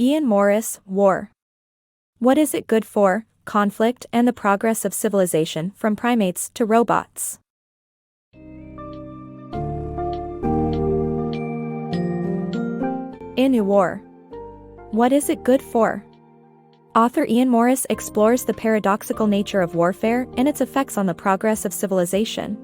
Ian Morris, War. What is it good for? Conflict and the Progress of Civilization from Primates to Robots. In War. What is it good for? Author Ian Morris explores the paradoxical nature of warfare and its effects on the progress of civilization.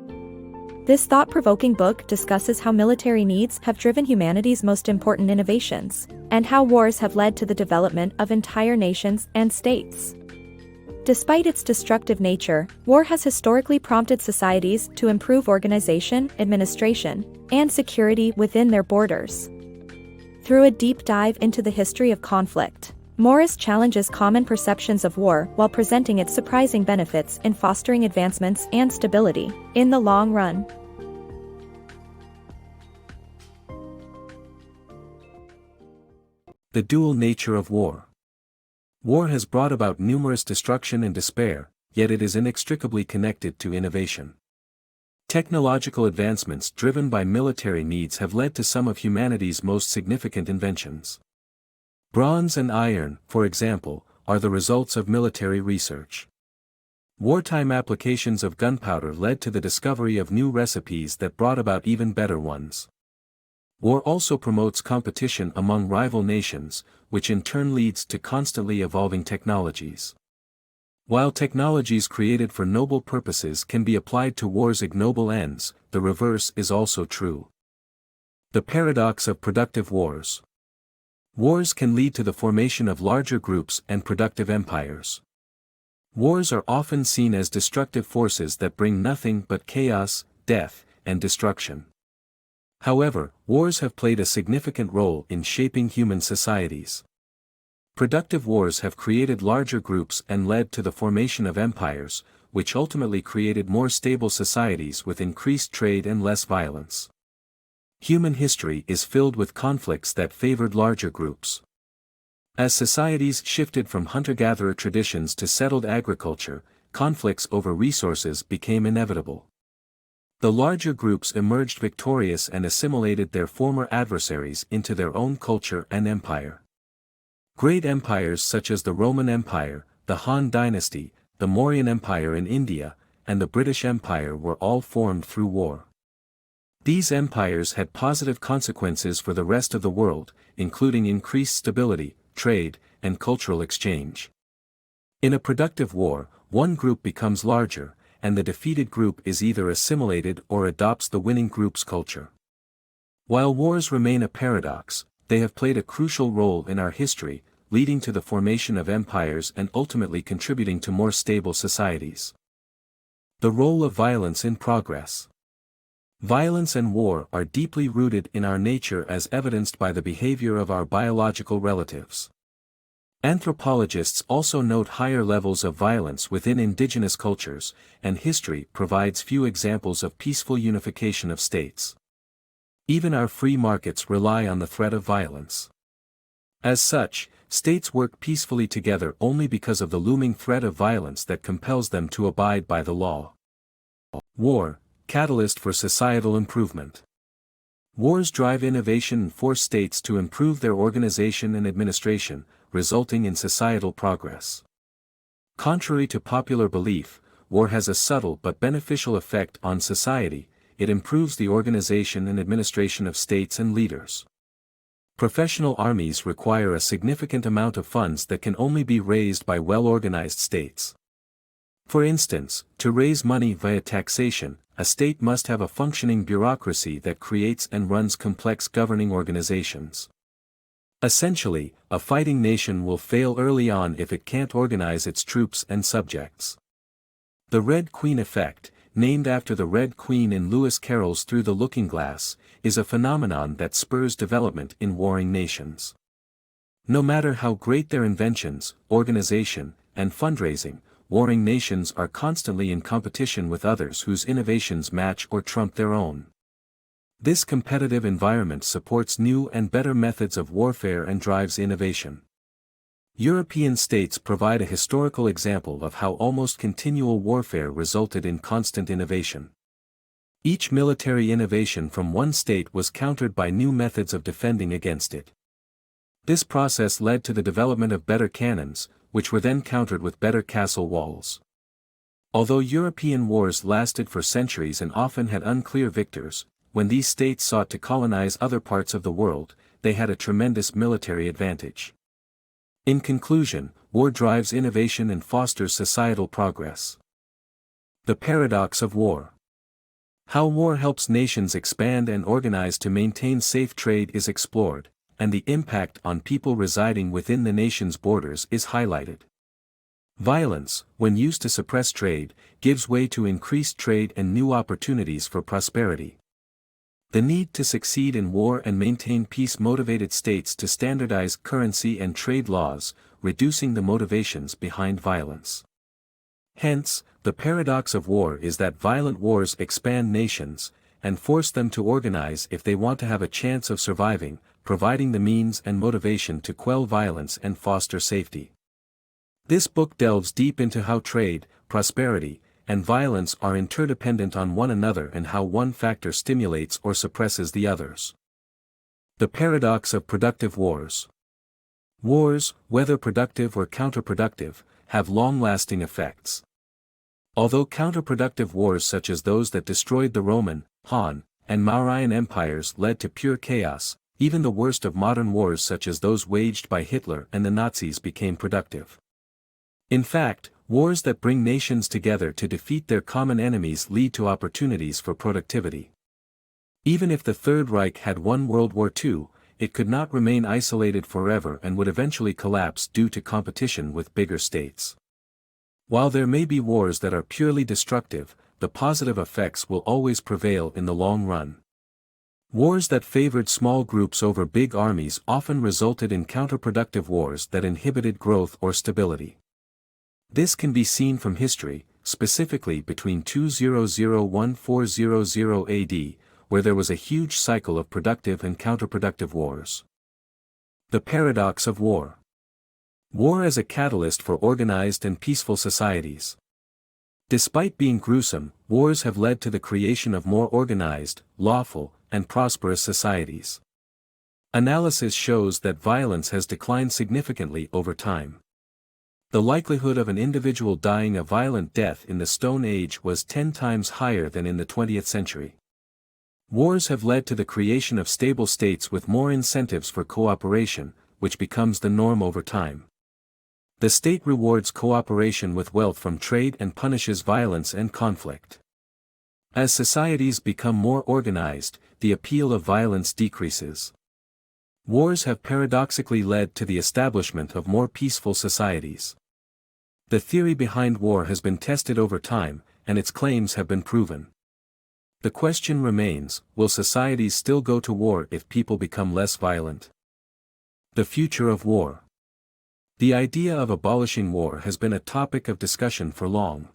This thought-provoking book discusses how military needs have driven humanity's most important innovations, and how wars have led to the development of entire nations and states. Despite its destructive nature, war has historically prompted societies to improve organization, administration, and security within their borders. Through a deep dive into the history of conflict, Morris challenges common perceptions of war while presenting its surprising benefits in fostering advancements and stability in the long run. The dual nature of war. War has brought about numerous destruction and despair, yet it is inextricably connected to innovation. Technological advancements driven by military needs have led to some of humanity's most significant inventions. Bronze and iron, for example, are the results of military research. Wartime applications of gunpowder led to the discovery of new recipes that brought about even better ones. War also promotes competition among rival nations, which in turn leads to constantly evolving technologies. While technologies created for noble purposes can be applied to war's ignoble ends, the reverse is also true. The paradox of productive wars. Wars can lead to the formation of larger groups and productive empires. Wars are often seen as destructive forces that bring nothing but chaos, death, and destruction. However, wars have played a significant role in shaping human societies. Productive wars have created larger groups and led to the formation of empires, which ultimately created more stable societies with increased trade and less violence. Human history is filled with conflicts that favored larger groups. As societies shifted from hunter-gatherer traditions to settled agriculture, conflicts over resources became inevitable. The larger groups emerged victorious and assimilated their former adversaries into their own culture and empire. Great empires such as the Roman Empire, the Han Dynasty, the Mauryan Empire in India, and the British Empire were all formed through war. These empires had positive consequences for the rest of the world, including increased stability, trade, and cultural exchange. In a productive war, one group becomes larger, and the defeated group is either assimilated or adopts the winning group's culture. While wars remain a paradox, they have played a crucial role in our history, leading to the formation of empires and ultimately contributing to more stable societies. The role of violence in progress. Violence and war are deeply rooted in our nature as evidenced by the behavior of our biological relatives. Anthropologists also note higher levels of violence within indigenous cultures, and history provides few examples of peaceful unification of states. Even our free markets rely on the threat of violence. As such, states work peacefully together only because of the looming threat of violence that compels them to abide by the law. War, catalyst for societal improvement. Wars drive innovation and force states to improve their organization and administration, resulting in societal progress. Contrary to popular belief, war has a subtle but beneficial effect on society. It improves the organization and administration of states and leaders. Professional armies require a significant amount of funds that can only be raised by well-organized states. For instance, to raise money via taxation, a state must have a functioning bureaucracy that creates and runs complex governing organizations. Essentially, a fighting nation will fail early on if it can't organize its troops and subjects. The Red Queen effect, named after the Red Queen in Lewis Carroll's Through the Looking Glass, is a phenomenon that spurs development in warring nations. No matter how great their inventions, organization, and fundraising, warring nations are constantly in competition with others whose innovations match or trump their own. This competitive environment supports new and better methods of warfare and drives innovation. European states provide a historical example of how almost continual warfare resulted in constant innovation. Each military innovation from one state was countered by new methods of defending against it. This process led to the development of better cannons, which were then countered with better castle walls. Although European wars lasted for centuries and often had unclear victors, when these states sought to colonize other parts of the world, they had a tremendous military advantage. In conclusion, war drives innovation and fosters societal progress. The paradox of war. How war helps nations expand and organize to maintain safe trade is explored, and the impact on people residing within the nation's borders is highlighted. Violence, when used to suppress trade, gives way to increased trade and new opportunities for prosperity. The need to succeed in war and maintain peace motivated states to standardize currency and trade laws, reducing the motivations behind violence. Hence, the paradox of war is that violent wars expand nations, and force them to organize if they want to have a chance of surviving, providing the means and motivation to quell violence and foster safety. This book delves deep into how trade, prosperity, and violence are interdependent on one another and how one factor stimulates or suppresses the others. The paradox of productive wars. Wars, whether productive or counterproductive, have long-lasting effects. Although counterproductive wars such as those that destroyed the Roman, Han, and Mauryan empires led to pure chaos, even the worst of modern wars such as those waged by Hitler and the Nazis became productive. In fact, wars that bring nations together to defeat their common enemies lead to opportunities for productivity. Even if the Third Reich had won World War II, it could not remain isolated forever and would eventually collapse due to competition with bigger states. While there may be wars that are purely destructive, the positive effects will always prevail in the long run. Wars that favored small groups over big armies often resulted in counterproductive wars that inhibited growth or stability. This can be seen from history, specifically between 2001–400 AD, where there was a huge cycle of productive and counterproductive wars. The paradox of war. War as a catalyst for organized and peaceful societies. Despite being gruesome, wars have led to the creation of more organized, lawful, and prosperous societies. Analysis shows that violence has declined significantly over time. The likelihood of an individual dying a violent death in the Stone Age was 10 times higher than in the 20th century. Wars have led to the creation of stable states with more incentives for cooperation, which becomes the norm over time. The state rewards cooperation with wealth from trade and punishes violence and conflict. As societies become more organized, the appeal of violence decreases. Wars have paradoxically led to the establishment of more peaceful societies. The theory behind war has been tested over time, and its claims have been proven. The question remains, will societies still go to war if people become less violent? The future of war. The idea of abolishing war has been a topic of discussion for long.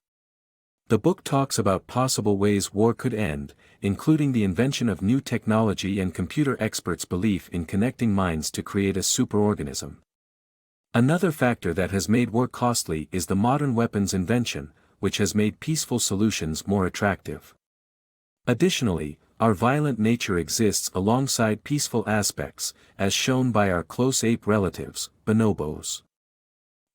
The book talks about possible ways war could end, including the invention of new technology and computer experts' belief in connecting minds to create a superorganism. Another factor that has made war costly is the modern weapons invention, which has made peaceful solutions more attractive. Additionally, our violent nature exists alongside peaceful aspects, as shown by our close ape relatives, bonobos.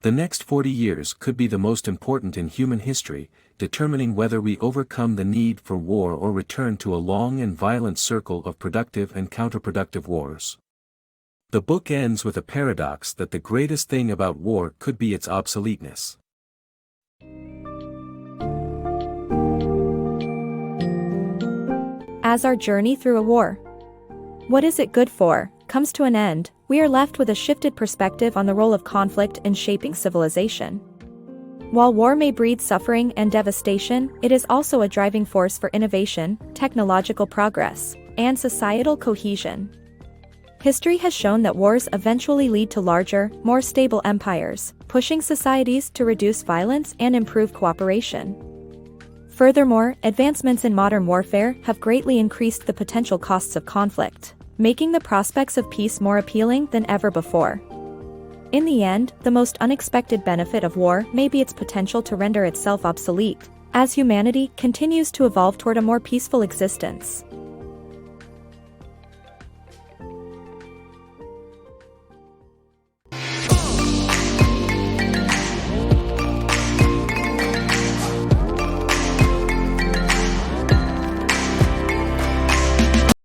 The next 40 years could be the most important in human history, determining whether we overcome the need for war or return to a long and violent circle of productive and counterproductive wars. The book ends with a paradox that the greatest thing about war could be its obsoleteness. As our journey through a war, what is it good for, comes to an end, we are left with a shifted perspective on the role of conflict in shaping civilization. While war may breed suffering and devastation, it is also a driving force for innovation, technological progress, and societal cohesion. History has shown that wars eventually lead to larger, more stable empires, pushing societies to reduce violence and improve cooperation. Furthermore, advancements in modern warfare have greatly increased the potential costs of conflict, making the prospects of peace more appealing than ever before. In the end, the most unexpected benefit of war may be its potential to render itself obsolete, as humanity continues to evolve toward a more peaceful existence.